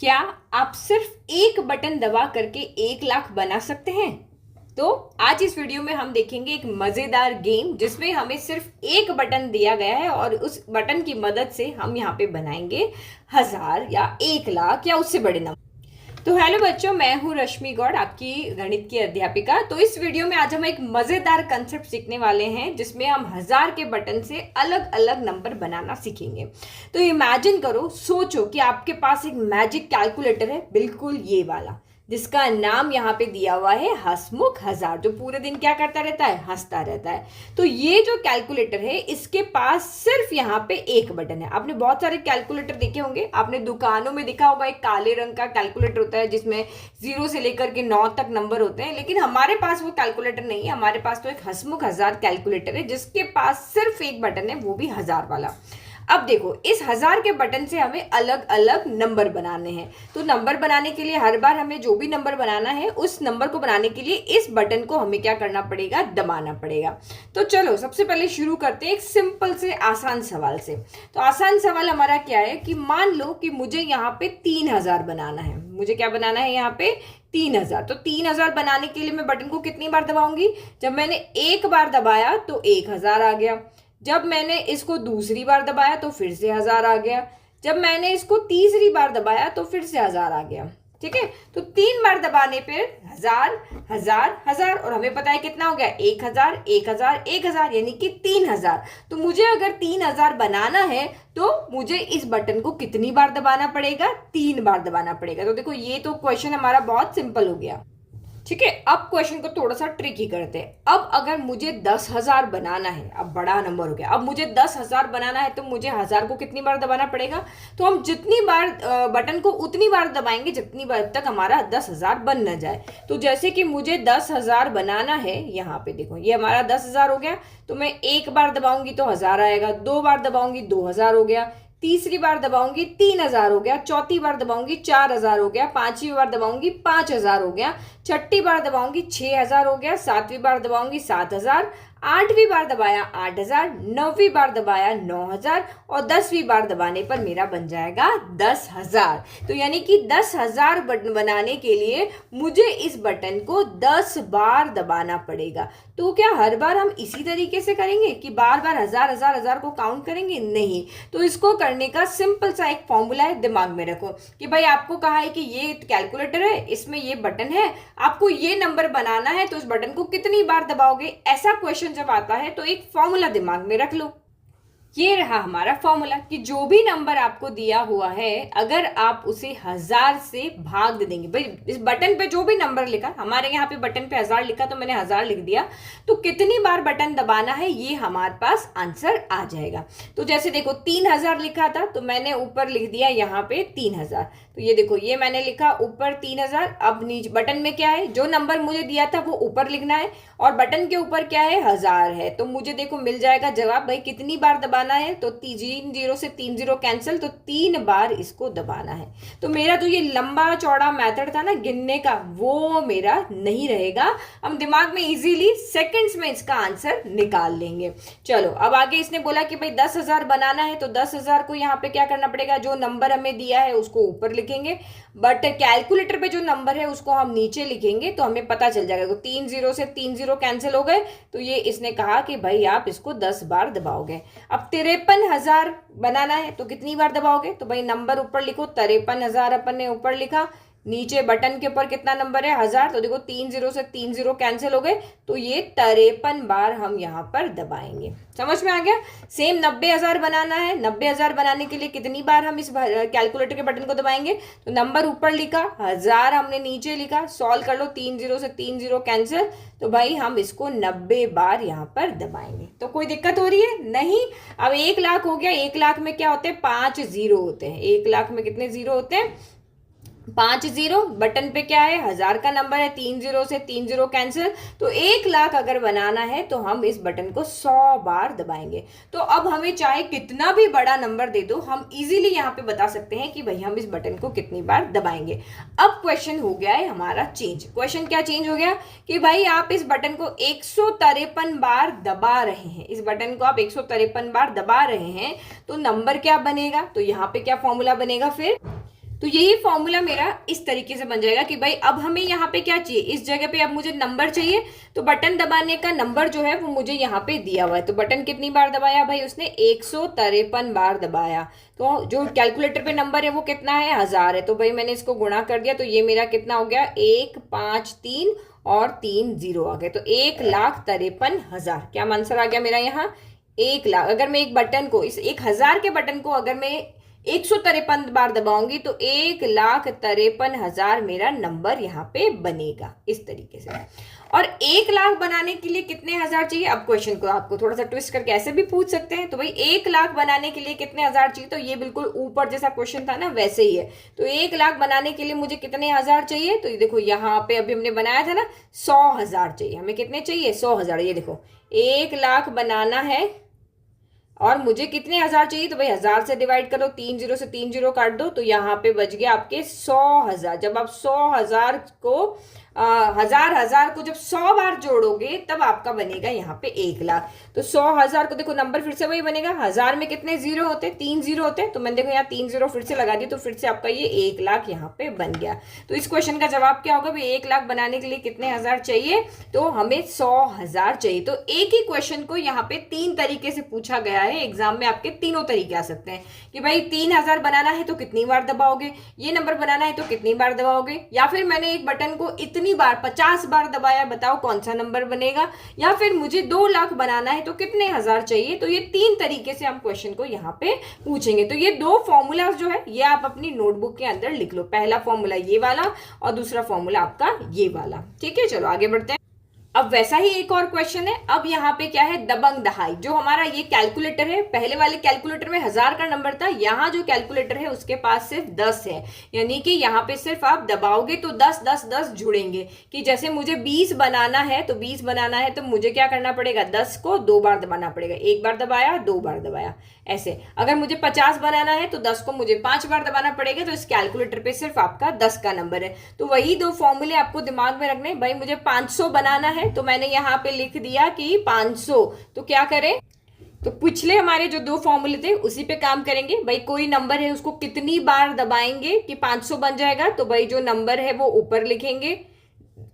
क्या आप सिर्फ एक बटन दबा करके 1 लाख बना सकते हैं? तो आज इस वीडियो में हम देखेंगे एक मजेदार गेम जिसमें हमें सिर्फ एक बटन दिया गया है और उस बटन की मदद से हम यहाँ पे बनाएंगे 1000 या 1 लाख या उससे बड़े नंबर। तो हेलो बच्चों, मैं हूँ रश्मि गौड़, आपकी गणित की अध्यापिका। तो इस वीडियो में आज हम एक मजेदार कंसेप्ट सीखने वाले हैं जिसमें हम 1000 के बटन से अलग अलग नंबर बनाना सीखेंगे। तो इमेजिन करो, सोचो कि आपके पास एक मैजिक कैलकुलेटर है, बिल्कुल ये वाला, जिसका नाम यहाँ पे दिया हुआ है हंसमुख 1000, जो पूरे दिन क्या करता रहता है, हंसता रहता है। तो ये जो कैलकुलेटर है इसके पास सिर्फ यहाँ पे एक बटन है। आपने बहुत सारे कैलकुलेटर देखे होंगे, आपने दुकानों में देखा होगा, एक काले रंग का कैलकुलेटर होता है जिसमें 0 से लेकर के 9 तक नंबर होते हैं। लेकिन हमारे पास वो कैलकुलेटर नहीं है, हमारे पास तो एक हंसमुख 1000 कैलकुलेटर है जिसके पास सिर्फ एक बटन है, वो भी 1000 वाला। अब देखो, इस 1000 के बटन से हमें अलग अलग नंबर बनाने हैं। तो नंबर बनाने के लिए हर बार हमें जो भी नंबर बनाना है उस नंबर को बनाने के लिए इस बटन को हमें क्या करना पड़ेगा, दबाना पड़ेगा। तो चलो सबसे पहले शुरू करते हैं एक सिंपल से आसान सवाल से। तो आसान सवाल हमारा क्या है कि मान लो कि मुझे यहाँ पे 3000 बनाना है। मुझे क्या बनाना है यहाँ पे, 3000। तो 3000 बनाने के लिए मैं बटन को कितनी बार दबाऊंगी? जब मैंने एक बार दबाया तो 1000 आ गया, जब मैंने इसको दूसरी बार दबाया तो फिर से 1000 आ गया, जब मैंने इसको तीसरी बार दबाया तो फिर से 1000 आ गया। ठीक है, तो 3 बार दबाने पर 1000 1000 1000, और हमें पता है कितना हो गया, 1000 1000 1000, यानी कि 3000। तो मुझे अगर 3000 बनाना है तो मुझे इस बटन को कितनी बार दबाना पड़ेगा, 3 बार दबाना पड़ेगा। तो देखो, ये तो क्वेश्चन हमारा बहुत सिंपल हो गया। ठीक है, अब क्वेश्चन को थोड़ा सा ट्रिकी करते हैं। अब अगर मुझे 10,000 बनाना है, अब बड़ा नंबर हो गया, अब मुझे 10,000 बनाना है तो मुझे 1000 को कितनी बार दबाना पड़ेगा? तो हम जितनी बार बटन को उतनी बार दबाएंगे जितनी बार तक हमारा 10,000 बन न जाए। तो जैसे कि मुझे 10,000 बनाना है, यहाँ पे देखो ये हमारा 10,000 हो गया, तो मैं एक बार दबाऊंगी तो 1000 आएगा, 2 बार दबाऊंगी 2000 हो गया, तीसरी बार दबाऊंगी 3000 हो गया, चौथी बार दबाऊंगी 4000 हो गया, पांचवी बार दबाऊंगी 5000 हो गया, छठी बार दबाऊंगी 6000 हो गया, सातवीं बार दबाऊंगी 7000, आठवीं बार दबाया 8000, नौवीं बार दबाया 9000 और 10वीं बार दबाने पर मेरा बन जाएगा 10,000। तो यानी कि 10,000 बटन बनाने के लिए मुझे इस बटन को 10 बार दबाना पड़ेगा। तो क्या हर बार हम इसी तरीके से करेंगे कि बार बार 1000 1000 1000 को काउंट करेंगे? नहीं। तो इसको करने का सिंपल सा एक फॉर्मूला है, दिमाग में रखो कि भाई आपको कहा है कि ये कैलकुलेटर है, इसमें ये बटन है, आपको ये नंबर बनाना है, तो उस बटन को कितनी बार दबाओगे? ऐसा क्वेश्चन जब आता है तो एक फॉर्मूला दिमाग में रख लो। ये रहा हमारा फॉर्मूला कि जो भी नंबर आपको दिया हुआ है, अगर आप उसे 1000 से भाग दे देंगे, भाई इस बटन पे जो भी नंबर लिखा, हमारे यहाँ पे बटन पे 1000 लिखा तो मैंने 1000 लिख दिया, तो कितनी बार बटन दबाना है ये हमारे पास आंसर आ जाएगा। तो जैसे देखो 3000 लिखा था तो मैंने ऊपर लिख दिया यहाँ पे 3000। तो ये देखो, ये मैंने लिखा ऊपर 3000। अब नीचे बटन में क्या है, जो नंबर मुझे दिया था वो ऊपर लिखना है और बटन के ऊपर क्या है, 1000 है। तो मुझे देखो मिल जाएगा जवाब, भाई कितनी बार दबाना है, तो 3 0 से 3 0 कैंसिल, तो 3 बार इसको दबाना है। तो मेरा जो ये लंबा चौड़ा मेथड था ना गिनने का, वो मेरा नहीं रहेगा। हम दिमाग में इजीली सेकंड्स में इसका आंसर निकाल लेंगे। चलो अब आगे इसने बोला कि भाई 10,000 बनाना है, तो 10,000 को यहाँ पे क्या करना पड़ेगा, जो नंबर हमें दिया है उसको ऊपर लिखेंगे, बट कैलकुलेटर पे जो नंबर है उसको हम नीचे लिखेंगे, तो हमें पता चल जाएगा। तो 3 0 से 3 0 कैंसिल हो गए, तो ये इसने कहा कि भाई आप इसको 10 बार दबाओगे। अब 53,000 बनाना है तो कितनी बार दबाओगे? तो भाई नंबर ऊपर लिखो, 53,000 अपन ने ऊपर लिखा, नीचे बटन के ऊपर कितना नंबर है, 1000, तो देखो 3 0 से 3 0 कैंसिल हो गए, तो ये 53 बार हम यहाँ पर दबाएंगे। समझ में आ गया? सेम 90,000 बनाना है, 90,000 बनाने के लिए कितनी बार हम इस कैलकुलेटर के बटन को दबाएंगे? तो नंबर ऊपर लिखा, 1000 हमने नीचे लिखा, सॉल्व कर लो, 3 0 से 3 0 कैंसिल, तो भाई हम इसको 90 बार यहाँ पर दबाएंगे। तो कोई दिक्कत हो रही है? नहीं। अब 1 लाख हो गया, 1 लाख में क्या होते हैं, 5 0 होते हैं। 1 लाख में कितने जीरो होते हैं, 5 0। बटन पे क्या है, 1000 का नंबर है, 3 0 से 3 0 कैंसिल, तो 1 लाख अगर बनाना है तो हम इस बटन को 100 बार दबाएंगे। तो अब हमें चाहे कितना भी बड़ा नंबर दे दो, हम इजीली यहाँ पे बता सकते हैं कि भाई हम इस बटन को कितनी बार दबाएंगे। अब क्वेश्चन हो गया है हमारा चेंज। क्वेश्चन क्या चेंज हो गया कि भाई आप इस बटन को 153 बार दबा रहे हैं, इस बटन को आप 153 बार दबा रहे हैं, तो नंबर क्या बनेगा? तो यहाँ पे क्या फॉर्मूला बनेगा फिर? तो यही फॉर्मूला मेरा इस तरीके से बन जाएगा कि भाई अब हमें यहाँ पे क्या चाहिए, इस जगह पे अब मुझे नंबर चाहिए, तो बटन दबाने का नंबर जो है वो मुझे यहाँ पे दिया हुआ है। तो बटन कितनी बार दबाया भाई उसने, 153 बार दबाया। तो जो कैलकुलेटर पे नंबर है वो कितना है, 1000 है। तो भाई मैंने इसको गुणा कर दिया, तो ये मेरा कितना हो गया, 153 और 3 0 आ गए, तो 1,53,000। क्या आंसर आ गया मेरा यहाँ, 1,00,000। अगर मैं एक बटन को, इस 1000 के बटन को अगर मैं 153 बार दबाऊंगी तो 1,53,000 मेरा नंबर यहाँ पे बनेगा इस तरीके से। और 1,00,000 बनाने के लिए कितने हजार चाहिए, अब क्वेश्चन को आपको थोड़ा सा ट्विस्ट करके ऐसे भी पूछ सकते हैं। तो भाई 1,00,000 बनाने के लिए कितने हजार चाहिए, तो ये बिल्कुल ऊपर जैसा क्वेश्चन था ना वैसे ही है। तो 1,00,000 बनाने के लिए मुझे कितने हजार चाहिए, तो ये देखो यहाँ पे अभी हमने बनाया था ना 100,000 चाहिए। हमें कितने चाहिए, 100,000। ये देखो 1,00,000 बनाना है और मुझे कितने हजार चाहिए, तो भाई 1000 से डिवाइड करो, 3 0 से 3 0 काट दो, तो यहाँ पे बच गया आपके 100,000। जब आप 100,000 को हजार को जब 100 बार जोड़ोगे तब आपका बनेगा यहाँ पे 1,00,000। तो 100,000 को देखो नंबर फिर से वही बनेगा, 1000 में कितने जीरो होते, 3 0 होते, तो मैंने देखो यहाँ 3 0 फिर से लगा दिया, तो फिर से आपका ये 1,00,000 यहाँ पे बन गया। तो इस क्वेश्चन का जवाब क्या होगा भाई, 1,00,000 बनाने के लिए कितने हजार चाहिए, तो हमें 100,000 चाहिए। तो एक ही क्वेश्चन को यहाँ पे 3 तरीके से पूछा गया है। एग्जाम में आपके तीनों तरीके आ सकते हैं कि भाई 3,000 बनाना है तो कितनी बार दबाओगे, ये नंबर बनाना है तो कितनी बार दबाओगे, या फिर मैंने एक बटन को इतनी बार 50 बार दबाया, बताओ कौन सा नंबर बनेगा, या फिर मुझे 2,00,000 बनाना है तो कितने हजार चाहिए। तो ये 3 तरीके से हम क्वेश्चन को यहाँ पे पूछेंगे। तो ये 2 फॉर्मूला जो है ये आप अपनी नोटबुक के अंदर लिख लो। पहला फॉर्मूला ये वाला और दूसरा फॉर्मूला आपका ये वाला। ठीक है, चलो आगे बढ़ते हैं। अब वैसा ही एक और क्वेश्चन है। अब यहाँ पे क्या है, दबंग दहाई। जो हमारा ये कैलकुलेटर है, पहले वाले कैलकुलेटर में 1000 का नंबर था, यहाँ जो कैलकुलेटर है उसके पास सिर्फ 10 है। यानी कि यहाँ पे सिर्फ आप दबाओगे तो 10 10 10 जुड़ेंगे। कि जैसे मुझे 20 बनाना है, तो 20 बनाना है तो मुझे क्या करना पड़ेगा, 10 को 2 बार दबाना पड़ेगा। 1 बार दबाया, 2 बार दबाया, ऐसे। अगर मुझे 50 बनाना है तो 10 को मुझे 5 बार दबाना पड़ेगा। तो इस कैलकुलेटर पे सिर्फ आपका 10 का नंबर है। तो वही 2 फॉर्मूले आपको दिमाग में रखने। भाई मुझे 500 बनाना है तो मैंने यहाँ पे लिख दिया कि 500। तो क्या करें, तो पिछले हमारे जो 2 फॉर्मूले थे उसी पे काम करेंगे। भाई कोई नंबर है उसको कितनी बार दबाएंगे कि 500 बन जाएगा, तो भाई जो नंबर है वो ऊपर लिखेंगे,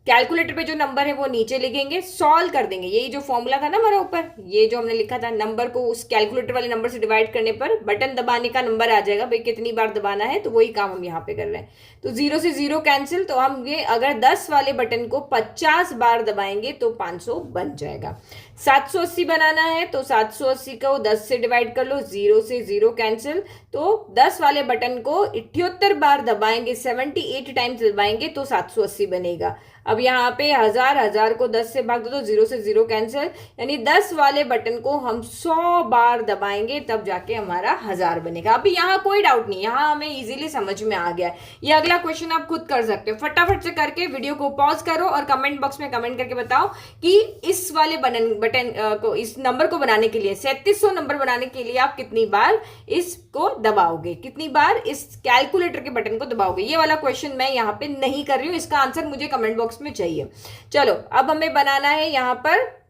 कैलकुलेटर पे जो नंबर है वो नीचे लिखेंगे, सॉल्व कर देंगे। यही जो फॉर्मूला था ना हमारा ऊपर, ये जो हमने लिखा था, नंबर को उस कैलकुलेटर वाले नंबर से डिवाइड करने पर बटन दबाने का नंबर आ जाएगा, भाई कितनी बार दबाना है। तो वही काम हम यहाँ पे कर रहे हैं। तो 0 से 0 कैंसिल, तो हम ये अगर 10 वाले बटन को 50 बार दबाएंगे तो 500 बन जाएगा। 780 बनाना है तो 780 को 10 से डिवाइड कर लो, 0 से 0 कैंसिल, तो 10 वाले बटन को 78 बार दबाएंगे, 78 टाइम्स दबाएंगे तो 780 बनेगा। अब यहाँ पे 1000 को 10 से भाग दो तो 0 से 0 कैंसिल, यानी 10 वाले बटन को हम 100 बार दबाएंगे तब जाके हमारा 1000 बनेगा। अभी यहाँ कोई डाउट नहीं, यहाँ हमें इजीली समझ में आ गया। ये अगला क्वेश्चन आप खुद कर सकते हो। फटाफट से करके वीडियो को पॉज करो और कमेंट बॉक्स में कमेंट करके बताओ कि इस वाले बटन को, इस नंबर को बनाने के लिए, 3700 नंबर बनाने के लिए आप कितनी बार इसको दबाओगे, कितनी बार इस कैलकुलेटर के बटन को दबाओगे। ये वाला क्वेश्चन मैं यहाँ पे नहीं कर रही हूँ, इसका आंसर मुझे कमेंट बॉक्स में चाहिए। चलो अब हमें बनाना है यहाँ पर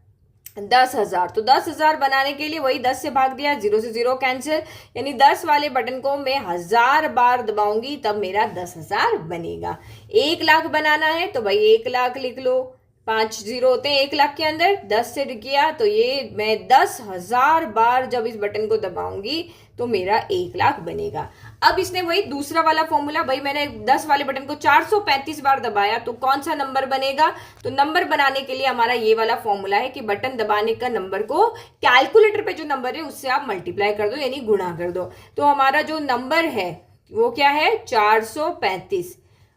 10,000। तो 10,000 बनाने के लिए वही 10 से भाग दिया, 0 से 0 कैंसिल, यानी 10 वाले बटन को मैं 1000 बार दबाऊंगी तब मेरा 10,000 बनेगा। 1,00,000 बनाना है तो भाई 1,00,000 लिख लो, 5 0 होते हैं 1,00,000 के अंदर, 10 से किया तो ये मैं 10,000 बार जब इस बटन को दबाऊंगी तो मेरा 1,00,000 बनेगा। अब इसने वही दूसरा वाला फॉर्मूला, भाई मैंने 10 वाले बटन को 435 बार दबाया तो कौन सा नंबर बनेगा। तो नंबर बनाने के लिए हमारा ये वाला फॉर्मूला है कि बटन दबाने का नंबर को कैलकुलेटर पे जो नंबर है उससे आप मल्टीप्लाई कर दो, यानी गुणा कर दो। तो हमारा जो नंबर है वो क्या है, 435,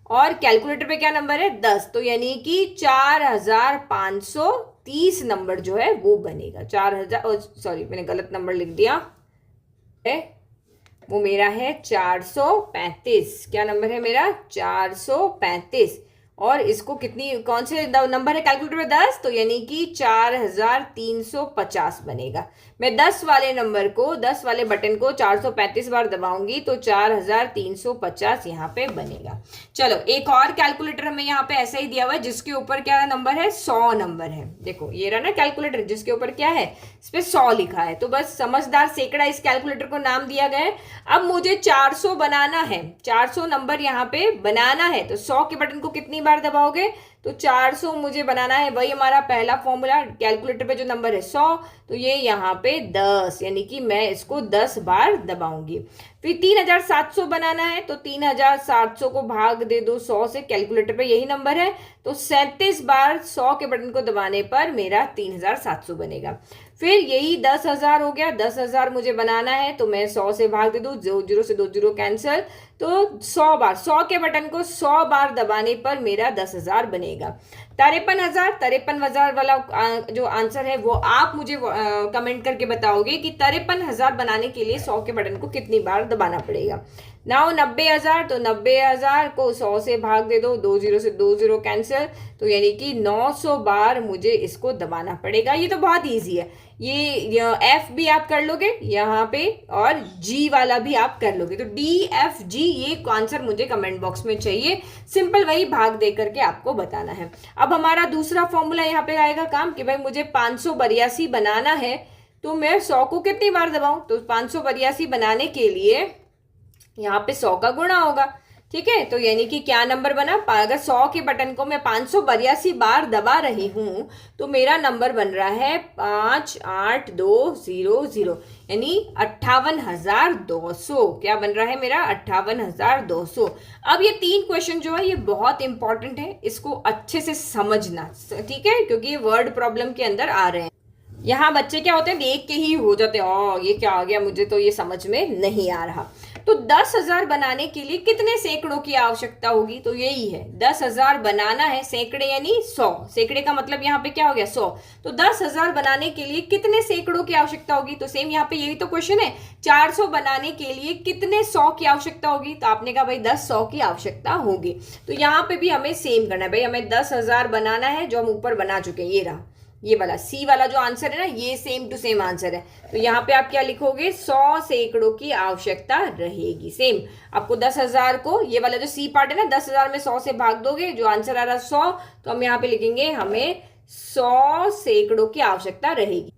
और कैलकुलेटर पे क्या नंबर है, 10, तो यानी कि 4,530 नंबर जो है वो बनेगा। 4,000, सॉरी मैंने गलत नंबर लिख दिया है, वो मेरा है 435। क्या नंबर है मेरा, 435। और इसको कितनी, कौन से नंबर है कैलकुलेटर में 10, तो यानी कि 4350 बनेगा। मैं 10 वाले नंबर को, 10 वाले बटन को 435 बार दबाऊंगी तो 4350 यहाँ पे बनेगा। चलो एक और कैलकुलेटर हमें यहाँ पे ऐसा ही दिया हुआ है जिसके ऊपर क्या नंबर है, 100 नंबर है। देखो ये रहा ना कैलकुलेटर जिसके ऊपर क्या है, इस पे 100 लिखा है। तो बस समझदार सैकड़ा इस कैलकुलेटर को नाम दिया गया है। अब मुझे 400 बनाना है, 400 नंबर यहाँ पे बनाना है, तो 100 के बटन को कितनी बार दबाओगे, तो 400 मुझे बनाना है। वही हमारा पहला फॉर्मूला, कैलकुलेटर पे जो नंबर है 100, तो ये यहाँ पे 10, यानी कि मैं इसको 10 बार दबाऊंगी। फिर 3700 बनाना है, तो 3700 को भाग दे दो 100 से, कैलकुलेटर पे यही नंबर है, तो 37 बार 100 के बटन को दबाने पर मेरा 3700 बनेगा। फिर यही 10,000 हो गया, 10,000 मुझे बनाना है, तो मैं 100 से भाग दे दूं, 0 से 2 0 कैंसिल, तो 100 बार 100 के बटन को 100 बार दबाने पर मेरा 10,000 बनेगा। 53,000 वाला जो आंसर है वो आप मुझे कमेंट करके बताओगे कि 53,000 बनाने के लिए 100 के बटन को कितनी बार दबाना पड़ेगा। नाउ 90,000, तो 90,000 को 100 से भाग दे दो, 2 0 से 2 0 कैंसिल, तो यानी कि 900 बार मुझे इसको दबाना पड़ेगा। ये तो बहुत इजी है, ये एफ भी आप कर लोगे यहाँ पे और जी वाला भी आप कर लोगे। तो डी एफ जी ये आंसर मुझे कमेंट बॉक्स में चाहिए, सिंपल वही भाग दे करके आपको बताना है। अब हमारा दूसरा फॉर्मूला यहाँ पे आएगा काम कि भाई मुझे 582 बनाना है, तो मैं 100 को कितनी बार दबाऊं, तो 582 बनाने के लिए यहाँ पे 100 का गुणा होगा, ठीक है। तो यानी कि क्या नंबर बना, अगर 100 के बटन को मैं 582 बार दबा रही हूं तो मेरा नंबर बन रहा है 58200, यानी 58,200। क्या बन रहा है मेरा, 58,200। अब ये 3 क्वेश्चन जो है ये बहुत इंपॉर्टेंट है, इसको अच्छे से समझना, ठीक है, क्योंकि ये वर्ड प्रॉब्लम के अंदर आ रहे हैं। यहाँ बच्चे क्या होते हैं, देख के ही हो जाते हैं, ओ ये क्या आ गया, मुझे तो ये समझ में नहीं आ रहा। तो 10,000 बनाने के लिए कितने सैकड़ों की आवश्यकता होगी, तो यही है 10,000 बनाना है, सैकड़े यानी 100, सैकड़े का मतलब यहाँ पे क्या हो गया 100, तो 10,000 बनाने के लिए कितने सैकड़ों की आवश्यकता होगी। तो सेम यहाँ पे यही तो क्वेश्चन है, 400 बनाने के लिए कितने 100 की आवश्यकता होगी, तो आपने कहा भाई 10 100 की आवश्यकता होगी। तो यहाँ पे भी हमें सेम करना है, भाई हमें 10,000 बनाना है, जो हम ऊपर बना चुके हैं, ये रहा ये वाला सी वाला जो आंसर है ना, ये सेम टू सेम आंसर है। तो यहाँ पे आप क्या लिखोगे, 100 सैकड़ों की आवश्यकता रहेगी। सेम आपको 10,000 को, ये वाला जो सी पार्ट है ना, 10,000 में 100 से भाग दोगे, जो आंसर आ रहा है 100, तो हम यहाँ पे लिखेंगे हमें 100 सैकड़ों की आवश्यकता रहेगी।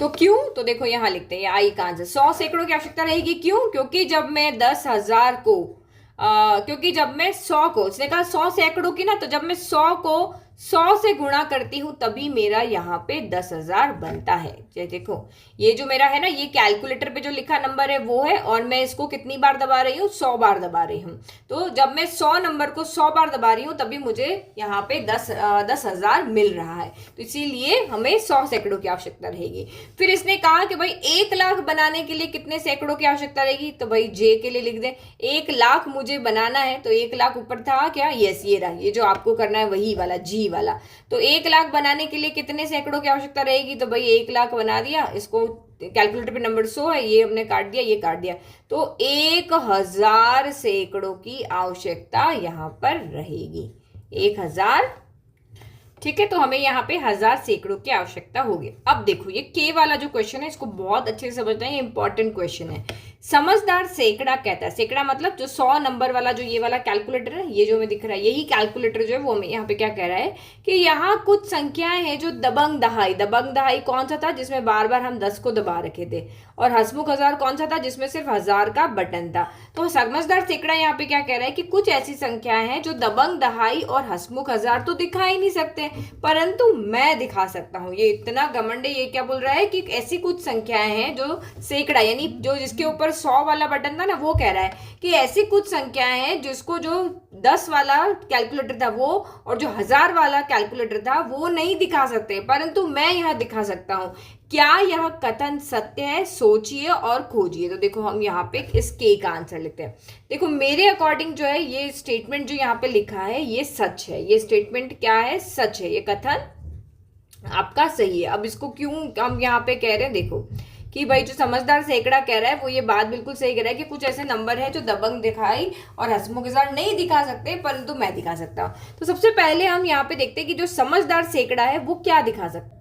तो क्यों, तो देखो यहाँ लिखते हैं आई का आंसर, 100 सैकड़ों की आवश्यकता रहेगी। क्यों, क्योंकि जब मैं 10,000 को क्योंकि जब मैं 100 को, उसने कहा 100 सैकड़ों की ना, तो जब मैं 100 को 100 से गुणा करती हूं तभी मेरा यहाँ पे 10,000 बनता है। देखो ये जो मेरा है ना, ये कैलकुलेटर पे जो लिखा नंबर है वो है, और मैं इसको कितनी बार दबा रही हूँ, 100 बार दबा रही हूँ। तो जब मैं 100 नंबर को 100 बार दबा रही हूँ तभी मुझे यहाँ पे 10,000 मिल रहा है। तो इसीलिए हमें 100 सैकड़ों की आवश्यकता रहेगी। फिर इसने कहा कि भाई 1 लाख बनाने के लिए कितने सैकड़ों की आवश्यकता रहेगी, तो भाई जे के लिए लिख दें, 1 लाख मुझे बनाना है, तो 1 लाख ऊपर था क्या, यस ये रहा, ये जो आपको करना है वही वाला जी वाला। तो 1 लाख बनाने के लिए कितने सैकड़ों की आवश्यकता रहेगी, तो भाई 1 लाख बना दिया, इसको कैलकुलेटर पे नंबर 100 है, ये हमने काट दिया, ये काट दिया, तो 1000 सैकड़ों की आवश्यकता यहाँ पर रहेगी, 1000, ठीक है। तो हमें यहाँ पे 1000 सैकड़ों की आवश्यकता होगी। अब देखो ये के वाला जो क्वेश्चन है इसको बहुत अच्छे से समझना है, ये इंपॉर्टेंट क्वेश्चन है। समझदार सैकड़ा कहता है, सैकड़ा मतलब जो 100 नंबर वाला जो ये वाला कैलकुलेटर है, ये जो हमें दिख रहा है, यही कैलकुलेटर जो है वो हमें यहाँ पे क्या कह रहा है कि यहाँ कुछ संख्याएं हैं जो दबंग दहाई कौन सा था जिसमें बार बार हम 10 को दबा रखे थे, और हसमुख हजार कौन सा था जिसमें सिर्फ 1000 का बटन था। तो समझदार सैकड़ा यहाँ पे क्या कह रहा है कि कुछ ऐसी संख्याएं हैं जो दबंग दहाई और हसमुख हजार तो दिखा ही नहीं सकते, परंतु मैं दिखा सकता हूँ। ये इतना घमंड है, ये क्या बोल रहा है कि ऐसी कुछ संख्याएं हैं जो सैकड़ा यानी जो जिसके ऊपर 100 वाला बटन था ना, वो कह रहा है कि ऐसी कुछ संख्याएं हैं जिसको जो 10 वाला कैलकुलेटर था वो और जो 1000 वाला कैलकुलेटर था वो नहीं दिखा सकते, परंतु मैं यह दिखा सकता हूं। क्या यह कथन सत्य है, सोचिए और खोजिए। तो देखो हम यहाँ पे इस के का आंसर लिखते हैं। देखो मेरे अकॉर्डिंग जो है ये स्टेटमेंट जो यहाँ पे लिखा है ये सच है, ये स्टेटमेंट क्या है, सच है, ये कथन आपका सही है। अब इसको क्यों हम यहाँ पे कह रहे हैं, देखो कि भाई जो समझदार सैकड़ा कह रहा है वो ये बात बिल्कुल सही कह रहा है कि कुछ ऐसे नंबर है जो दबंग दिखाई और हंसमुख हजार नहीं दिखा सकते, परंतु मैं दिखा सकता हूँ। तो सबसे पहले हम यहाँ पे देखते हैं कि जो समझदार सैकड़ा है वो क्या दिखा सकता है।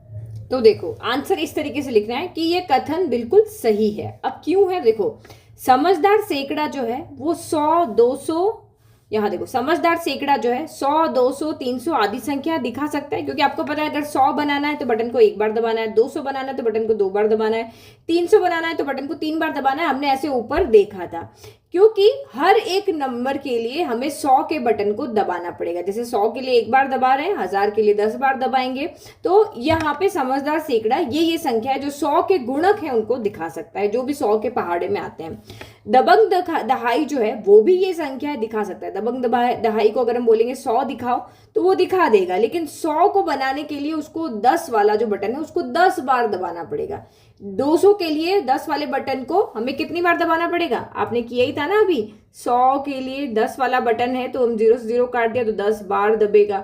तो देखो आंसर इस तरीके से लिखना है कि ये कथन बिल्कुल सही है। अब क्यों है, देखो समझदार सैकड़ा जो है वो 100, 200, यहाँ देखो समझदार सैकड़ा जो है 100, 200, 300 आदि संख्या दिखा सकता है, क्योंकि आपको पता है अगर 100 बनाना है तो बटन को एक बार दबाना है, 200 बनाना है तो बटन को 2 बार दबाना है, 300 बनाना है तो बटन को 3 बार दबाना है। हमने ऐसे ऊपर देखा था, क्योंकि हर एक नंबर के लिए हमें 100 के बटन को दबाना पड़ेगा। जैसे 100 के लिए एक बार दबा रहे हैं, 1000 के लिए 10 बार दबाएंगे। तो यहाँ पे समझदार सैकड़ा ये संख्या है जो 100 के गुणक है उनको दिखा सकता है, जो भी 100 के पहाड़े में आते हैं। दबंग दहाई जो है वो भी ये संख्या दिखा सकता है। दबंग दहाई को अगर हम बोलेंगे 100 दिखाओ तो वो दिखा देगा, लेकिन 100 को बनाने के लिए उसको 10 वाला जो बटन है उसको 10 बार दबाना पड़ेगा। 200 के लिए 10 वाले बटन को हमें कितनी बार दबाना पड़ेगा, आपने किया ही था ना अभी। 100 के लिए 10 वाला बटन है तो हम 0 से 0 काट दिया तो 10 बार दबेगा।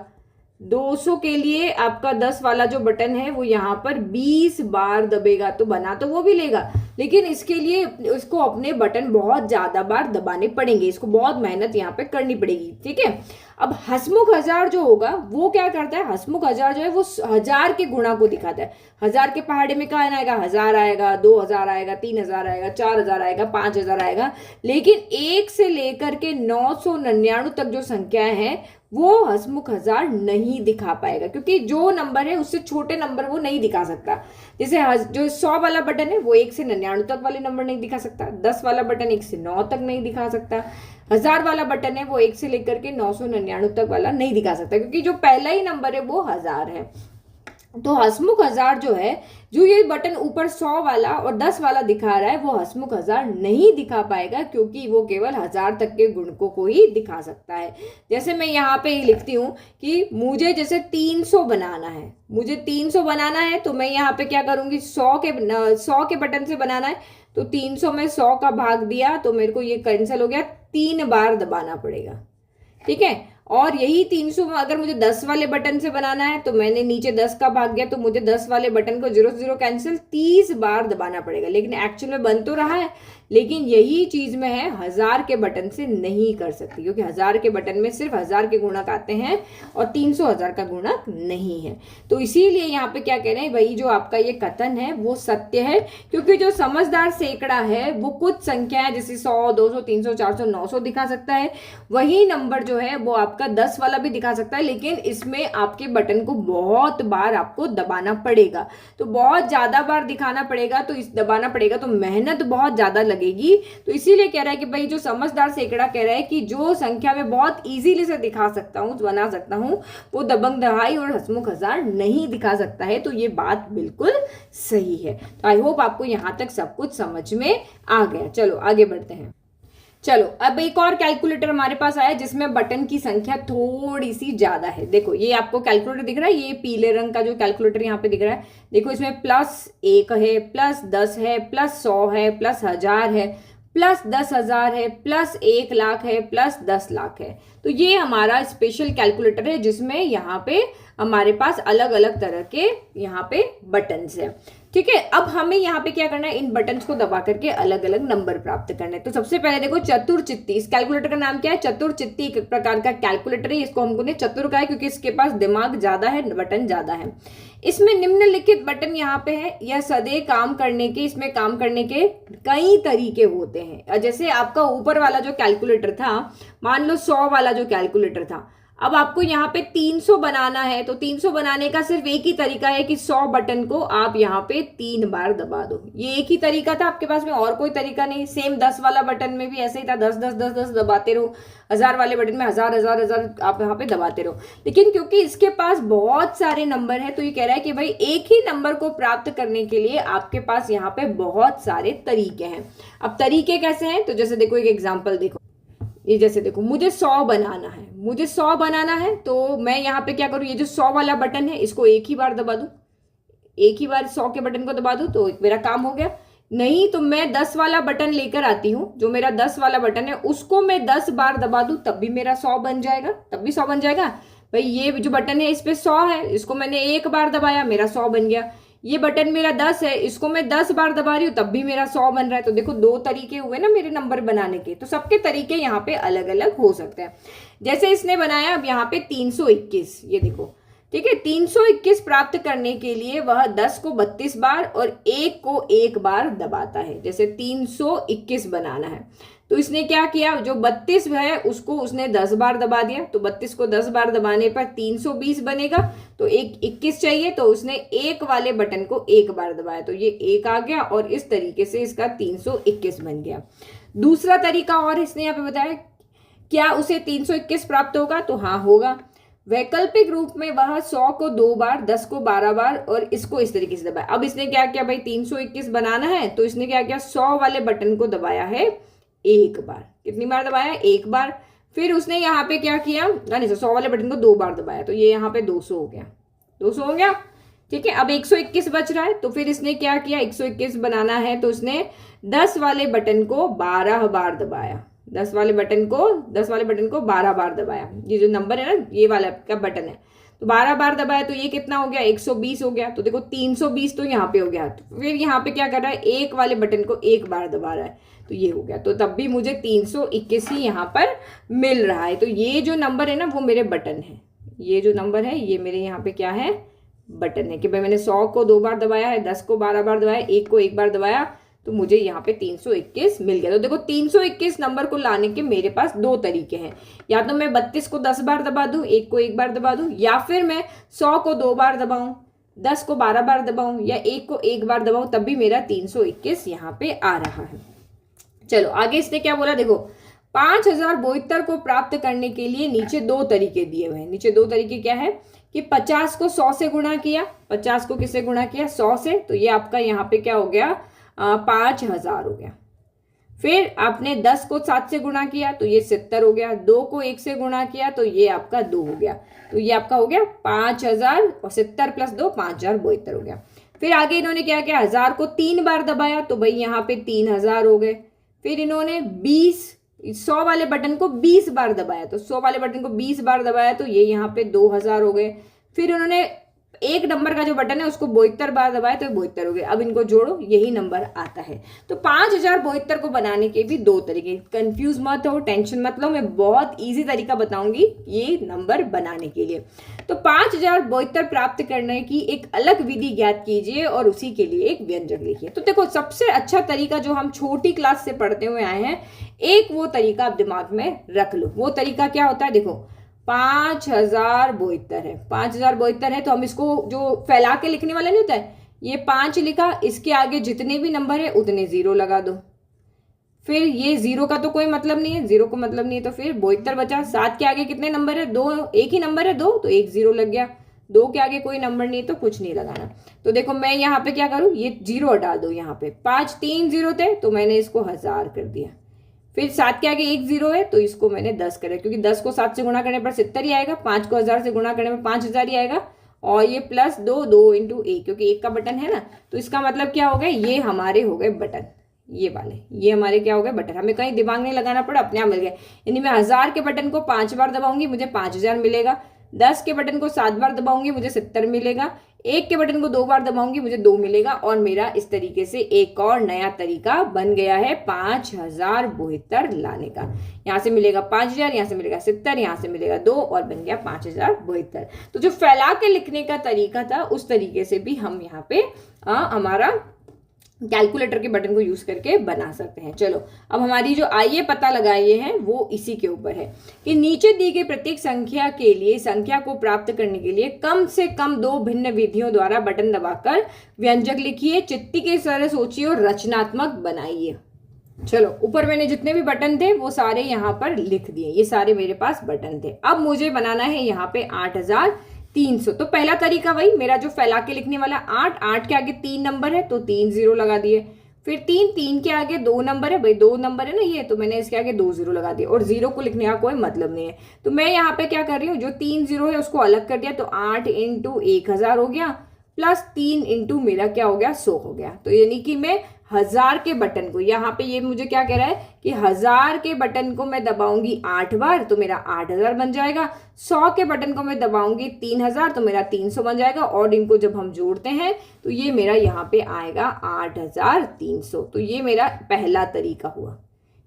200 के लिए आपका 10 वाला जो बटन है वो यहाँ पर 20 बार दबेगा, तो बना तो वो भी लेगा, लेकिन इसके लिए उसको अपने बटन बहुत ज्यादा बार दबाने पड़ेंगे, इसको बहुत मेहनत यहाँ पे करनी पड़ेगी। ठीक है, अब हंसमुख हजार जो होगा वो क्या करता है, हंसमुख हजार जो है वो 1000 के गुणा को दिखाता है। 1000 के पहाड़े में क्या आएगा, 1000 आएगा, 2000 आएगा, 3000 आएगा, 4000 आएगा, 5000 आएगा, लेकिन 1 से लेकर के 999 तक जो संख्या है वो हंसमुख हजार नहीं दिखा पाएगा, क्योंकि जो नंबर है उससे छोटे नंबर वो नहीं दिखा सकता। जैसे जो 100 वाला बटन है वो 1 से 99 तक वाले नंबर नहीं दिखा सकता, 10 वाला बटन 1 से 9 तक नहीं दिखा सकता, 1000 वाला बटन है वो 1 से लेकर के 999 तक वाला नहीं दिखा सकता, क्योंकि जो पहला ही नंबर है वो 1000 है। तो हंसमुख हजार जो है, जो ये बटन ऊपर 100 वाला और 10 वाला दिखा रहा है वो हंसमुख हजार नहीं दिखा पाएगा, क्योंकि वो केवल 1000 तक के गुणकों को ही दिखा सकता है। जैसे मैं यहाँ पे लिखती हूँ कि मुझे जैसे 300 बनाना है, मुझे 300 बनाना है, तो मैं यहाँ पे क्या करूंगी, 100 के बटन से बनाना है तो 300 में 100 का भाग दिया तो मेरे को ये कैंसिल हो गया, 3 बार दबाना पड़ेगा। ठीक है, और यही 300 में अगर मुझे 10 वाले बटन से बनाना है तो मैंने नीचे 10 का भाग गया तो मुझे 10 वाले बटन को 0 0 कैंसिल 30 बार दबाना पड़ेगा, लेकिन एक्चुअल में बन तो रहा है, लेकिन यही चीज में है 1000 के बटन से नहीं कर सकती, क्योंकि 1000 के बटन में सिर्फ 1000 के गुणक आते हैं और 300 1000 का गुणक नहीं है। तो इसीलिए यहाँ पे क्या कह रहे हैं भाई, जो आपका ये कथन है वो सत्य है, क्योंकि जो समझदार सैकड़ा है वो कुछ संख्या है जैसे 100, 200, 300, 400, 900 दिखा सकता है, वही नंबर जो है वो आपका 10 वाला भी दिखा सकता है, लेकिन इसमें आपके बटन को बहुत बार आपको दबाना पड़ेगा, तो बहुत ज्यादा बार दिखाना पड़ेगा, तो इस दबाना पड़ेगा तो मेहनत बहुत ज्यादा लगेगी। तो इसीलिए कह रहा है कि भाई जो समझदार सैकड़ा कह रहा है कि जो संख्या में बहुत इजीली से दिखा सकता हूँ, बना सकता हूँ, वो दबंग दहाई और हंसमुख हजार नहीं दिखा सकता है। तो ये बात बिल्कुल सही है। तो आई होप आपको यहाँ तक सब कुछ समझ में आ गया। चलो आगे बढ़ते हैं। चलो अब एक और कैलकुलेटर हमारे पास आया जिसमें बटन की संख्या थोड़ी सी ज्यादा है। देखो ये आपको कैलकुलेटर दिख रहा है, ये पीले रंग का जो कैलकुलेटर यहाँ पे दिख रहा है, देखो इसमें +1 है, +10 है, +100 है, +1000 है, +10,000 है, +1 लाख है, +10 लाख है। तो ये हमारा स्पेशल कैलकुलेटर है जिसमें यहाँ पे हमारे पास अलग अलग तरह के यहाँ पे बटन्स है। ठीक है, अब हमें यहाँ पे क्या करना है, इन बटन्स को दबा करके अलग अलग नंबर प्राप्त करना है। तो सबसे पहले देखो चतुरचित्ती, इस कैलकुलेटर का नाम क्या है, चतुरचित्ती एक प्रकार का कैलकुलेटर है। इसको हमको ने चतुर कहा है क्योंकि इसके पास दिमाग ज्यादा है, बटन ज्यादा है। इसमें निम्नलिखित बटन यहाँ पे है, यह सदैव काम करने के, इसमें काम करने के कई तरीके होते हैं। जैसे आपका ऊपर वाला जो कैलकुलेटर था, मान लो 100 वाला जो कैलकुलेटर था, अब आपको यहाँ पे 300 बनाना है, तो 300 बनाने का सिर्फ एक ही तरीका है कि 100 बटन को आप यहाँ पे 3 बार दबा दो। ये एक ही तरीका था आपके पास में, और कोई तरीका नहीं। सेम 10 वाला बटन में भी ऐसे ही था, 10 10 10 10 दबाते रहो। 1000 वाले बटन में 1000 1000 1000 आप यहाँ पे दबाते रहो। लेकिन क्योंकि इसके पास बहुत सारे नंबर है, तो ये कह रहा है कि भाई एक ही नंबर को प्राप्त करने के लिए आपके पास यहाँ पे बहुत सारे तरीके हैं। अब तरीके कैसे हैं, तो जैसे देखो एक एग्जाम्पल देखो, ये जैसे देखो मुझे 100 बनाना है, मुझे 100 बनाना है, तो मैं यहाँ पे क्या करूँ, ये जो 100 वाला बटन है इसको एक ही बार दबा दूं, एक ही बार 100 के बटन को दबा दूं तो मेरा काम हो गया। नहीं तो मैं 10 वाला बटन लेकर आती हूँ, जो मेरा 10 वाला बटन है उसको मैं 10 बार दबा दूं तब भी मेरा 100 बन जाएगा, तब भी 100 बन जाएगा। भाई ये जो बटन है इस पे 100 है, इसको मैंने एक बार दबाया, मेरा 100 बन गया। ये बटन मेरा 10 है, इसको मैं 10 बार दबा रही हूँ तब भी मेरा 100 बन रहा है। तो देखो 2 तरीके हुए ना मेरे नंबर बनाने के। तो सबके तरीके यहाँ पे अलग अलग हो सकते हैं। जैसे इसने बनाया अब यहाँ पे 321, ये देखो, ठीक है। 321 प्राप्त करने के लिए वह 10 को 32 बार और 1 को 1 बार दबाता है। जैसे 321 बनाना है तो इसने क्या किया, जो 32 है उसको उसने 10 बार दबा दिया। तो 32 को 10 बार दबाने पर 320 बनेगा। तो एक 21 चाहिए तो उसने 1 वाले बटन को 1 बार दबाया तो ये 1 आ गया और इस तरीके से इसका 321 बन गया। दूसरा तरीका और इसने यहाँ पे बताया, क्या उसे 321 प्राप्त होगा? तो हाँ होगा। वैकल्पिक रूप में वह 100 को 2 बार, 10 को 12 बार और इसको इस तरीके से दबाया। अब इसने क्या किया भाई, 321 बनाना है तो इसने क्या किया, 100 वाले बटन को दबाया है 1 बार। कितनी बार दबाया? 1 बार। फिर उसने यहाँ पे क्या किया, नहीं 100 वाले बटन को 2 बार दबाया तो ये यहाँ पे 200 हो गया। 200 हो गया, ठीक है। अब 121 बच रहा है तो फिर इसने क्या किया, 121 बनाना है तो उसने 10 वाले बटन को 12 बार दबाया। 10 वाले बटन को 12 बार दबाया। ये जो नंबर है ना, ये वाला का बटन है, तो 12 बार दबाया तो ये कितना हो गया, 120 हो गया। तो देखो 320 तो यहाँ पे हो गया। तो फिर यहाँ पे क्या कर रहा है, 1 वाले बटन को 1 बार दबा रहा है तो ये हो गया। तो तब भी मुझे 321 ही यहाँ पर मिल रहा है। तो ये जो नंबर है ना वो मेरे बटन है। ये जो नंबर है ये मेरे यहाँ पे क्या है, बटन है। कि भाई मैंने 100 को 2 बार दबाया है, 10 को 12 बार दबाया, 1 को 1 बार दबाया तो मुझे यहाँ पे 321 मिल गया। तो देखो 321 नंबर को लाने के मेरे पास 2 तरीके हैं। या तो मैं 32 को 10 बार दबा दूं, 1 को 1 बार दबा दूं, या फिर मैं 100 को 2 बार दबाऊं, 10 को 12 बार दबाऊं या 1 को 1 बार दबाऊं, तब भी मेरा 321 यहाँ पे आ रहा है। चलो आगे इसने क्या बोला, देखो 5072 को प्राप्त करने के लिए नीचे 2 तरीके दिए हुए हैं। नीचे 2 तरीके क्या है कि 50 को 100 से गुणा किया। 50 को किससे गुणा किया, 100 से, तो ये आपका यहाँ पे क्या हो गया, 5000 हो गया। फिर आपने 10 को 7 से गुणा किया तो ये 70 हो गया। 2 को 1 से गुणा किया तो ये आपका 2 हो गया। तो ये आपका हो गया 5000 और 70 प्लस 2 5072 हो गया। फिर आगे इन्होंने क्या किया, 1000 को 3 बार दबाया तो भाई यहाँ पे 3000 हो गए। फिर इन्होंने 100 वाले बटन को 20 बार दबाया तो 100 वाले बटन को 20 बार दबाया तो ये यहाँ पे 2000 हो गए। फिर उन्होंने 1 नंबर का जो बटन है उसको 72 बार दबाया तो 72 हो गए। अब इनको जोड़ो, यही नंबर आता है। तो 5072 को बनाने के भी 2 तरीके। कंफ्यूज मत हो, टेंशन मत लो, मैं बहुत इजी तरीका बताऊंगी ये नंबर बनाने के लिए। तो 5072 प्राप्त करने की एक अलग विधि ज्ञात कीजिए और उसी के लिए एक व्यंजक लिखिए। तो देखो सबसे अच्छा तरीका जो हम छोटी क्लास से पढ़ते हुए आए हैं, एक वो तरीका आप दिमाग में रख लो। वो तरीका क्या होता है, देखो 5072 है। 5072 है तो हम इसको जो फैला के लिखने वाला नहीं होता है, ये 5 लिखा, इसके आगे जितने भी नंबर है उतने 0 लगा दो। फिर ये 0 का तो कोई मतलब नहीं है, 0 को मतलब नहीं है, तो फिर 72 बचा। 7 के आगे कितने नंबर है, 2, एक ही नंबर है 2, तो 1 0 लग गया। 2 के आगे कोई नंबर नहीं है तो कुछ नहीं लगाना। तो देखो मैं यहाँ पे क्या करूँ, ये 0 हटा दो। यहाँ पे 5 3 0 थे तो मैंने इसको 1000 कर दिया। फिर 7 के आगे 1 0 है तो इसको मैंने 10 करा, क्योंकि 10 को 7 से गुणा करने पर 70 ही आएगा। 5 को 1000 से गुणा करने में 5000 ही आएगा। और ये प्लस 2 2 इंटू 1, क्योंकि 1 का बटन है ना, तो इसका मतलब क्या हो गए, ये हमारे हो गए बटन, ये वाले, ये हमारे क्या हो गए बटन। हमें कहीं दिमाग नहीं लगाना पड़ा, अपने आप मिल गए। यानी मैं 1000 के बटन को 5 बार दबाऊंगी, मुझे 5000 मिलेगा। 10 के बटन को 7 बार दबाऊंगी, मुझे 70 मिलेगा। 1 के बटन को 2 बार दबाऊंगी, मुझे 2 मिलेगा। और मेरा इस तरीके से एक और नया तरीका बन गया है 5072 लाने का। यहाँ से मिलेगा 5000, यहाँ से मिलेगा 70, यहाँ से मिलेगा 2 और बन गया 5072। तो जो फैला के लिखने का तरीका था उस तरीके से भी हम यहाँ पे हमारा कैलकुलेटर के बटन को यूज करके बना सकते हैं। चलो अब हमारी जो आइए पता लगाइए है वो इसी के ऊपर है कि नीचे दी गई प्रत्येक संख्या के लिए संख्या को प्राप्त करने के लिए कम से कम 2 भिन्न विधियों द्वारा बटन दबाकर व्यंजक लिखिए, चिट्ठी के तरह सोचिए और रचनात्मक बनाइए। चलो ऊपर मैंने जितने भी बटन थे वो सारे यहाँ पर लिख दिए, ये सारे मेरे पास बटन थे। अब मुझे बनाना है यहाँ पे 8300। तो पहला तरीका वही मेरा जो फैला के लिखने वाला, 8 के आगे 3 नंबर है तो 3 0 लगा दिए। फिर 3 के आगे 2 नंबर है, भाई 2 नंबर है ना ये, तो मैंने इसके आगे 2 0 लगा दिए। और 0 को लिखने का कोई मतलब नहीं है, तो मैं यहाँ पे क्या कर रही हूँ, जो 3 0 है उसको अलग कर दिया। तो 8 इंटू 1000 हो गया, प्लस 3 इंटू मेरा क्या हो गया 100 हो गया। तो यानी कि मैं 1000 के बटन को, यहाँ पे ये मुझे क्या कह रहा है कि 1000 के बटन को मैं दबाऊंगी 8 बार तो मेरा 8000 बन जाएगा। 100 के बटन को मैं दबाऊंगी 3000 तो मेरा 300 बन जाएगा। और इनको जब हम जोड़ते हैं तो ये मेरा यहाँ पे आएगा 8300। तो ये मेरा पहला तरीका हुआ।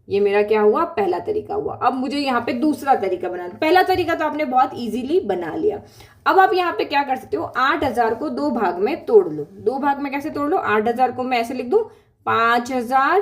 ये मेरा क्या हुआ? पहला तरीका हुआ। अब मुझे यहाँ पे दूसरा तरीका बनाना। पहला तरीका तो आपने बहुत इजीली बना लिया। अब आप यहाँ पे क्या कर सकते हो, 8000 को 2 भाग में तोड़ लो। 2 भाग में कैसे तोड़ लो? 8000 को मैं ऐसे लिख दूं 5000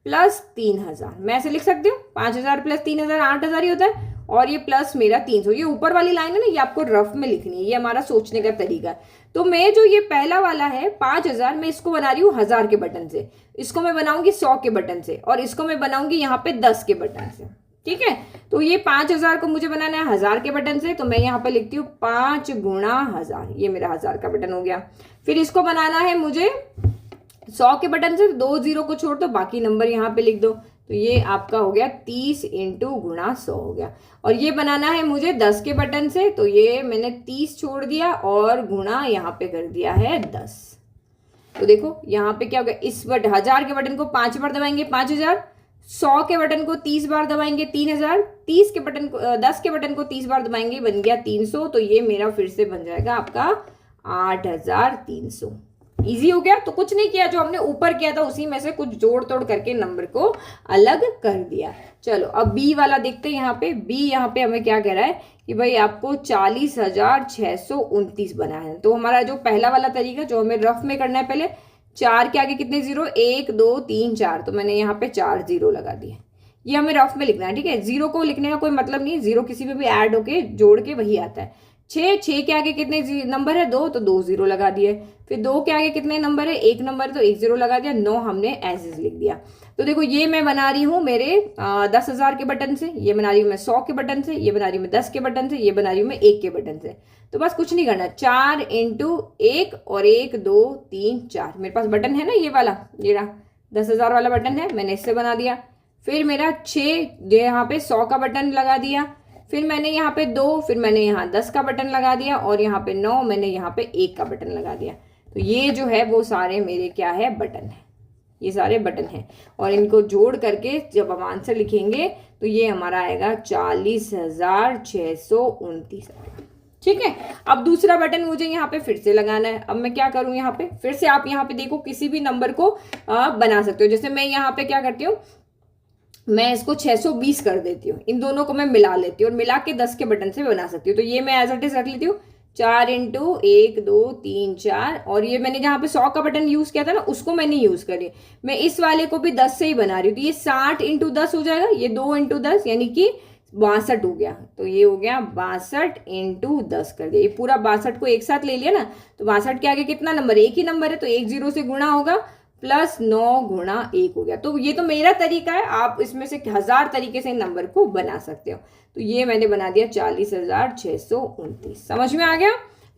प्लस 3000। मैं ऐसे लिख सकती हूँ 5000 प्लस 3000 8000 ही होता है। और ये प्लस मेरा 300, ये ऊपर वाली लाइन है ना, ये आपको रफ में लिखनी है। ये हमारा सोचने का तरीका है। तो मैं जो ये पहला वाला है 5000, मैं इसको बना रही हूँ 1000 के बटन से, इसको मैं बनाऊंगी 100 के बटन से, और इसको मैं बनाऊंगी यहाँ पे 10 के बटन से। ठीक है, तो ये 5000 को मुझे बनाना है 1000 के बटन से, तो मैं यहाँ पे लिखती हूँ 5 गुणा 1000। ये मेरा 1000 का बटन हो गया। फिर इसको बनाना है मुझे 100 के बटन से, 2 0 को छोड़ दो, बाकी नंबर यहाँ पे लिख दो। तो ये आपका हो गया 30 इंटू गुणा 100 हो गया। और ये बनाना है मुझे 10 के बटन से, तो ये मैंने 30 छोड़ दिया और गुणा यहाँ पे कर दिया है 10। तो देखो यहाँ पे क्या हो गया, इस 1000 के बटन को 5 बार दबाएंगे 5000, 100 के बटन को 30 बार दबाएंगे 3000, 30 के बटन को 10 के बटन को 30 बार दबाएंगे, बन गया 300। तो ये मेरा फिर से बन जाएगा आपका 8300। इजी हो गया। तो कुछ नहीं किया, जो हमने ऊपर किया था उसी में से कुछ जोड़ तोड़ करके नंबर को अलग कर दिया। चलो अब बी वाला देखते हैं। यहाँ पे बी, यहाँ पे हमें क्या कह रहा है कि भाई आपको 40,629 बना है। तो हमारा जो पहला वाला तरीका जो हमें रफ में करना है, पहले 4 के आगे कितने जीरो, 1 2 3 4, तो मैंने यहाँ पे 4 0 लगा दिए। ये हमें रफ में लिखना है। ठीक है, जीरो को लिखने का कोई मतलब नहीं, जीरो किसी पे भी ऐड होके जोड़ के वही आता है। 6 के आगे कितने नंबर है, 2, तो 2 0 लगा दिए। फिर 2 के आगे कितने नंबर है, 1 नंबर, तो 1 0 लगा दिया। 9 हमने एज इज लिख दिया। तो देखो ये मैं बना रही हूँ मेरे 10,000 के बटन से, ये बना रही हूँ मैं 100 के बटन से, ये बना रही हूँ मैं 10 के बटन से, ये बना रही हूँ मैं 1 के बटन से। तो बस कुछ नहीं करना, 4 इंटू 1 और 1 2 3 4, मेरे पास बटन है ना ये वाला, ये रहा 10,000 वाला बटन है, मैंने इससे बना दिया। फिर मेरा 6 यहाँ पे 100 का बटन लगा दिया। फिर मैंने यहाँ पे 2, फिर मैंने यहाँ 10 का बटन लगा दिया, और यहाँ पे 9, मैंने यहाँ पे 1 का बटन लगा दिया। तो ये जो है वो सारे मेरे क्या है, बटन है। ये सारे बटन हैं, और इनको जोड़ करके जब हम आंसर लिखेंगे तो ये हमारा आएगा 40,629 आएगा। ठीक है, अब दूसरा बटन मुझे यहाँ पे फिर से लगाना है। अब मैं क्या करूँ, यहाँ पे फिर से आप यहाँ पे देखो किसी भी नंबर को बना सकते हो। जैसे मैं यहाँ पे क्या करती हूँ, मैं इसको 620 कर देती हूँ, इन दोनों को मैं मिला लेती हूँ और मिला के 10 के बटन से बना सकती हूँ। तो ये मैं एज इट इज रख लेती हूँ, 4 इंटू 1 2 3 4, और ये मैंने जहाँ पे 100 का बटन यूज किया था ना, उसको मैंने यूज करी। मैं इस वाले को भी 10 से ही बना रही हूँ, तो ये 60 इंटू 10 हो जाएगा, ये 2 इंटू 10 यानी कि 62 हो गया। तो ये हो गया 62 इंटू 10 कर दिया। ये पूरा 62 को एक साथ ले लिया ना, तो 62 के आगे कितना नंबर, एक ही नंबर है, तो 1 0 से गुणा होगा, प्लस 9 गुणा 1 हो गया। तो ये तो मेरा तरीका है, आप इसमें से 1000 तरीके से नंबर को बना सकते हो। तो ये मैंने बना दिया 40,629। समझ में आ गया।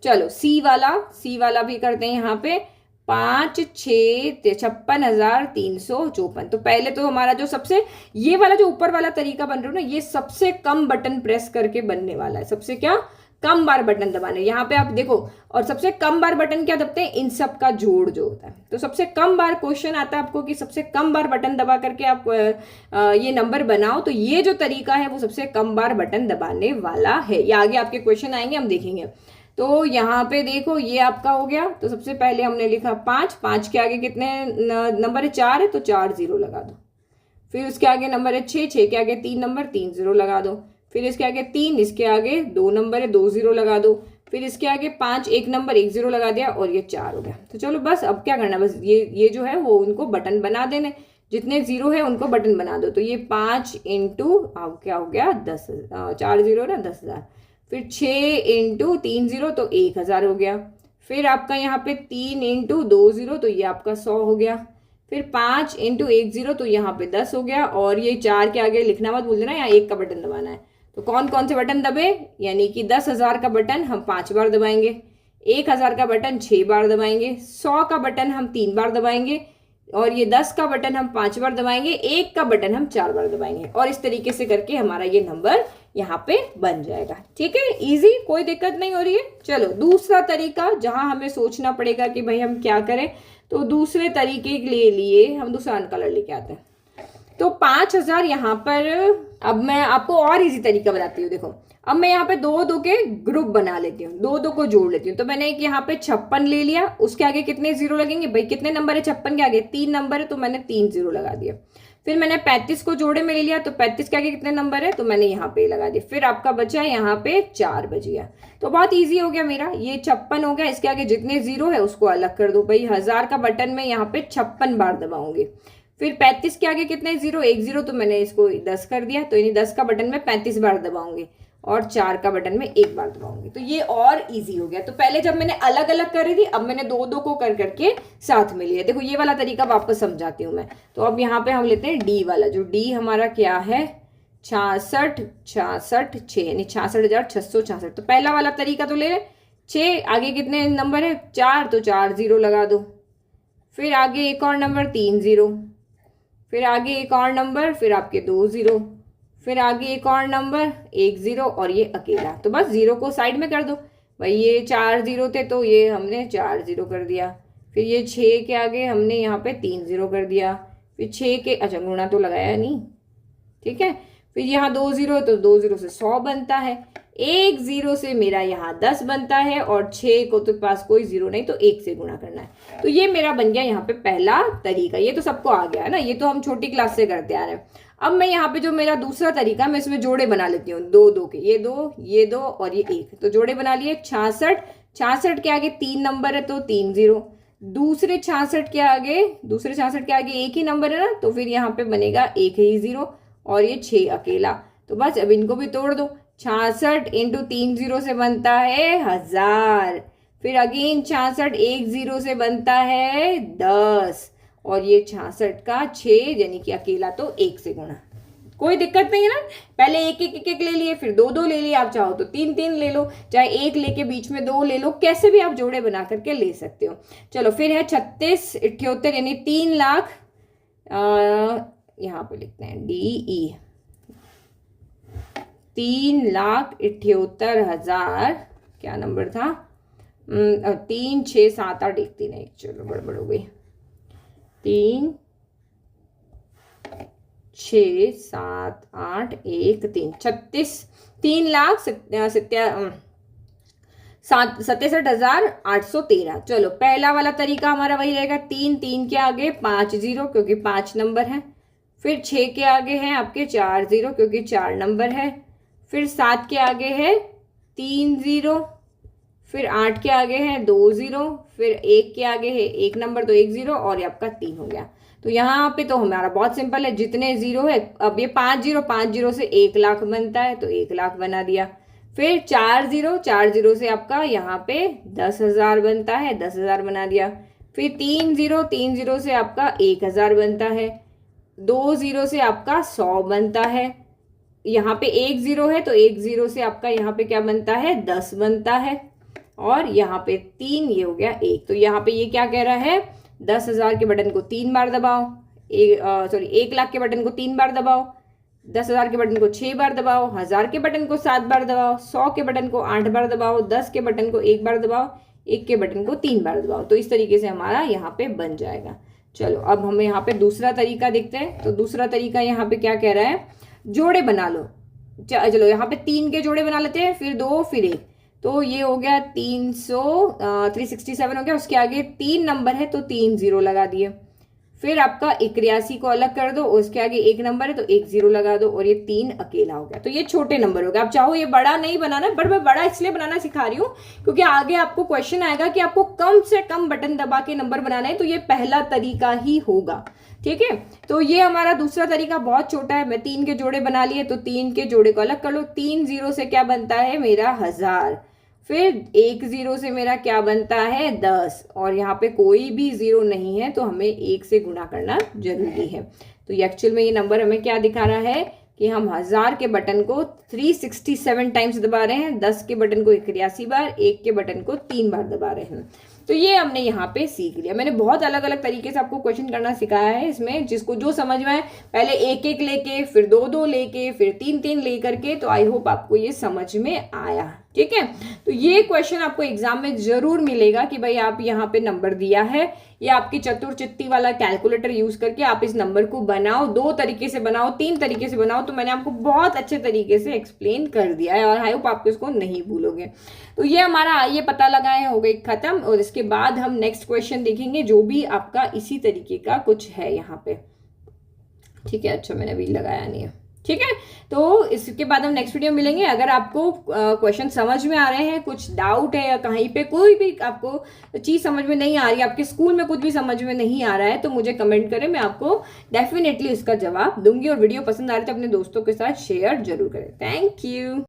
चलो सी वाला भी करते हैं। यहाँ पे 5 6 56,354। तो पहले तो हमारा जो सबसे ये वाला जो ऊपर वाला तरीका बन रहा है ना, ये सबसे कम बटन प्रेस करके बनने वाला है। सबसे क्या कम बार बटन दबाने, यहाँ पे आप देखो, और सबसे कम बार बटन क्या दबते हैं, इन सब का जोड़ जो होता है। तो सबसे कम बार क्वेश्चन आता है आपको कि सबसे कम बार बटन दबा करके आप ये नंबर बनाओ। तो ये जो तरीका है वो सबसे कम बार बटन दबाने वाला है। ये आगे आपके क्वेश्चन आएंगे, हम देखेंगे। तो यहाँ पे देखो ये आपका हो गया। तो सबसे पहले हमने लिखा 5 के आगे कितने नंबर है, 4 है, तो 4 0 लगा दो। फिर उसके आगे नंबर है 6 के आगे 3 नंबर, 3 0 लगा दो। फिर इसके आगे 3, इसके आगे 2 नंबर है, 2 0 लगा दो। फिर इसके आगे 5, 1 नंबर, 1 0 लगा दिया, और ये 4 हो गया। तो चलो बस अब क्या करना, बस ये जो है वो उनको बटन बना देने, जितने जीरो है उनको बटन बना दो। तो ये 5 इंटू क्या हो गया 10, 4 0 ना 10,000। फिर 6 इंटू 3 0, तो 1,000 हो गया। फिर आपका यहाँ पे 3 इंटू 2 0, तो ये आपका 100 हो गया। फिर 5 इंटू 1 0, तो यहाँ पे 10 हो गया। और ये 4 के आगे लिखना मत भूल देना, यहाँ 1 का बटन दबाना है। तो कौन कौन से बटन दबे, यानी कि 10,000 का बटन हम 5 बार दबाएंगे, 1,000 का बटन 6 बार दबाएंगे, 100 का बटन हम 3 बार दबाएंगे, और ये 10 का बटन हम 5 बार दबाएंगे, 1 का बटन हम 4 बार दबाएंगे, और इस तरीके से करके हमारा ये नंबर यहाँ पे बन जाएगा। ठीक है, इजी, कोई दिक्कत नहीं हो रही है। चलो दूसरा तरीका जहां हमें सोचना पड़ेगा कि भाई हम क्या करें, तो दूसरे तरीके के लिए हम दूसरा कलर लेके आते हैं। तो 5000 यहाँ पर, अब मैं आपको और इजी तरीका बताती हूँ। देखो अब मैं यहाँ पे दो दो के ग्रुप बना लेती हूँ, दो दो को जोड़ लेती हूँ। तो मैंने एक यहाँ पे 56 ले लिया, उसके आगे कितने जीरो लगेंगे भाई, कितने नंबर है 56 के आगे, 3 नंबर है, तो मैंने 3 जीरो लगा दिया। फिर मैंने 35 को जोड़े में ले लिया, तो 35 के आगे कितने नंबर है, तो मैंने यहाँ पे लगा दिया। फिर आपका बचा यहाँ पे 4 बच गया। तो बहुत ईजी हो गया मेरा, ये 56 हो गया, इसके आगे जितने जीरो है उसको अलग कर दो भाई। 1000 का बटन में यहाँ पे 56 बार दबाऊंगी। फिर 35 के आगे कितने जीरो, 1 जीरो, तो मैंने इसको 10 कर दिया, तो यानी 10 का बटन में 35 बार दबाऊंगी, और 4 का बटन में 1 बार दबाऊंगी। तो ये और इजी हो गया। तो पहले जब मैंने अलग अलग करी थी, अब मैंने दो दो को कर करके साथ में लिया। देखो ये वाला तरीका वापस समझाती हूँ मैं। तो अब यहाँ पे हम लेते हैं डी वाला, जो डी हमारा क्या है 66 66 6, यानी 66,666। तो पहला वाला तरीका तो ले 6, आगे कितने नंबर है 4, तो 4 जीरो लगा दो। फिर आगे एक और नंबर 3 जीरो, फिर आगे एक और नंबर, फिर आपके 2 जीरो, फिर आगे एक और नंबर 1 जीरो, और ये अकेला। तो बस जीरो को साइड में कर दो भाई। ये 4 जीरो थे तो ये हमने 4 जीरो कर दिया। फिर ये 6 के आगे हमने यहाँ पे 3 जीरो कर दिया। फिर 6 के, अच्छा गुणा तो लगाया नहीं, ठीक है। फिर यहाँ 2 जीरो, तो 2 जीरो से 100 बनता है। 1 जीरो से मेरा यहाँ 10 बनता है, और 6 को तो पास कोई जीरो नहीं, तो 1 से गुणा करना है। तो ये मेरा बन गया यहाँ पे पहला तरीका। ये तो सबको आ गया है ना, ये तो हम छोटी क्लास से करते आ रहे हैं। अब मैं यहाँ पे जो मेरा दूसरा तरीका, मैं इसमें जोड़े बना लेती हूँ, दो दो के, ये दो और ये 1। तो जोड़े बना लिए। 66 66 के आगे 3 नंबर है, तो 3 जीरो। दूसरे 66 के आगे एक ही नंबर है ना, तो फिर यहाँ पे बनेगा 1 ही जीरो, और ये 6 अकेला। तो बस अब इनको भी तोड़ दो। 66 इंटू 3 जीरो से बनता है 1000। फिर अगेन 66 1 जीरो से बनता है 10, और ये 66 का 6, यानी कि अकेला तो 1 से गुणा। कोई दिक्कत नहीं है ना। पहले एक एक ले लिए, फिर दो दो ले लिए, आप चाहो तो 3 3 ले लो, चाहे 1 लेके बीच में 2 ले लो, कैसे भी आप जोड़े बना करके ले सकते हो। चलो फिर है 36 78, यानी 3 लाख, यहाँ पे लिखते हैं DE, 3,78,000, क्या नंबर था 3 6 7 8 1 3 1, चलो गड़बड़ हो गई। 3 6 7 8 1 3, 36 3,67,813। चलो पहला वाला तरीका हमारा वही रहेगा। 3 के आगे 5 जीरो, क्योंकि 5 नंबर है। फिर 6 के आगे है आपके 4 जीरो, क्योंकि 4 नंबर है। फिर 7 के आगे है 3 जीरो, फिर 8 के आगे है 2 जीरो, फिर 1 के आगे है 1 नंबर, तो 1 जीरो, और ये आपका 3 हो गया। तो यहाँ पे तो हमारा बहुत सिंपल है, जितने जीरो है, अब ये 5 जीरो से 1 लाख बनता है, तो 1 लाख बना दिया। फिर 4 जीरो से आपका यहाँ पे 10,000 बनता है, 10,000 बना दिया। फिर 3 जीरो से आपका 1,000 बनता है। 2 जीरो से आपका 100 बनता है। यहाँ पे 1 जीरो है, तो 1 जीरो से आपका यहाँ पे क्या बनता है 10 बनता है, और यहाँ पे 3, ये हो गया 1। तो यहाँ पे ये क्या कह रहा है, 10,000 के बटन को 3 बार दबाओ, 1 लाख के बटन को 3 बार दबाओ, 10,000 के बटन को 6 बार दबाओ, 1000 के बटन को 7 बार दबाओ, 100 के बटन को 8 बार दबाओ, 10 के बटन को 1 बार दबाओ, 1 के बटन को 3 बार दबाओ। तो इस तरीके से हमारा यहाँ पे बन जाएगा। चलो अब हम यहाँ पे दूसरा तरीका देखते हैं। तो दूसरा तरीका यहाँ पे क्या कह रहा है, जोड़े बना लो। चलो यहाँ पे 3 के जोड़े बना लेते हैं, फिर 2 फिर 1, तो ये हो गया 367 हो गया। उसके आगे 3 नंबर है, तो 3 जीरो लगा दिए। फिर आपका 81 को अलग कर दो, उसके आगे 1 नंबर है, तो 1 जीरो लगा दो, और ये 3 अकेला हो गया। तो ये छोटे नंबर हो गया। आप चाहो ये बड़ा नहीं बनाना, बट मैं बड़ा इसलिए बनाना सिखा रही हूँ क्योंकि आगे आपको क्वेश्चन आएगा कि आपको कम से कम बटन दबा के नंबर बनाना है, तो ये पहला तरीका ही होगा। ठीक है, तो ये हमारा दूसरा तरीका बहुत छोटा है। मैं 3 के जोड़े बना लिए, तो 3 के जोड़े को अलग कर लो। 3 जीरो से क्या बनता है मेरा 1000। फिर 1 जीरो से मेरा क्या बनता है 10, और यहाँ पे कोई भी जीरो नहीं है, तो हमें 1 से गुणा करना जरूरी है। तो ये एक्चुअल में ये नंबर हमें क्या दिखा रहा है कि हम 1000 के बटन को 367 टाइम्स दबा रहे हैं, 10 के बटन को 81 बार, 1 के बटन को 3 बार दबा रहे हैं। तो ये हमने यहाँ पे सीख लिया। मैंने बहुत अलग अलग तरीके से आपको क्वेश्चन करना सिखाया है इसमें, जिसको जो समझ में आए, पहले एक एक लेके, फिर दो दो लेके, फिर तीन तीन ले करके। तो आई होप आपको ये समझ में आया, ठीक है। तो ये क्वेश्चन आपको एग्जाम में जरूर मिलेगा कि भाई आप यहाँ पे नंबर दिया है, या आपकी चतुर्चित्ती वाला कैलकुलेटर यूज करके आप इस नंबर को बनाओ, 2 तरीके से बनाओ, 3 तरीके से बनाओ। तो मैंने आपको बहुत अच्छे तरीके से एक्सप्लेन कर दिया है और आई होप आप इसको नहीं भूलोगे। तो ये हमारा ये पता लगाए हो गई खत्म। और इसके बाद हम नेक्स्ट क्वेश्चन देखेंगे जो भी आपका इसी तरीके का कुछ है यहाँ पे, ठीक है। अच्छा, मैंने अभी लगाया नहीं है, ठीक है। तो इसके बाद हम नेक्स्ट वीडियो मिलेंगे। अगर आपको क्वेश्चन समझ में आ रहे हैं, कुछ डाउट है या कहीं पे कोई भी आपको चीज समझ में नहीं आ रही, आपके स्कूल में कुछ भी समझ में नहीं आ रहा है, तो मुझे कमेंट करें, मैं आपको डेफिनेटली उसका जवाब दूंगी। और वीडियो पसंद आ रही है तो अपने दोस्तों के साथ शेयर जरूर करें। Thank you.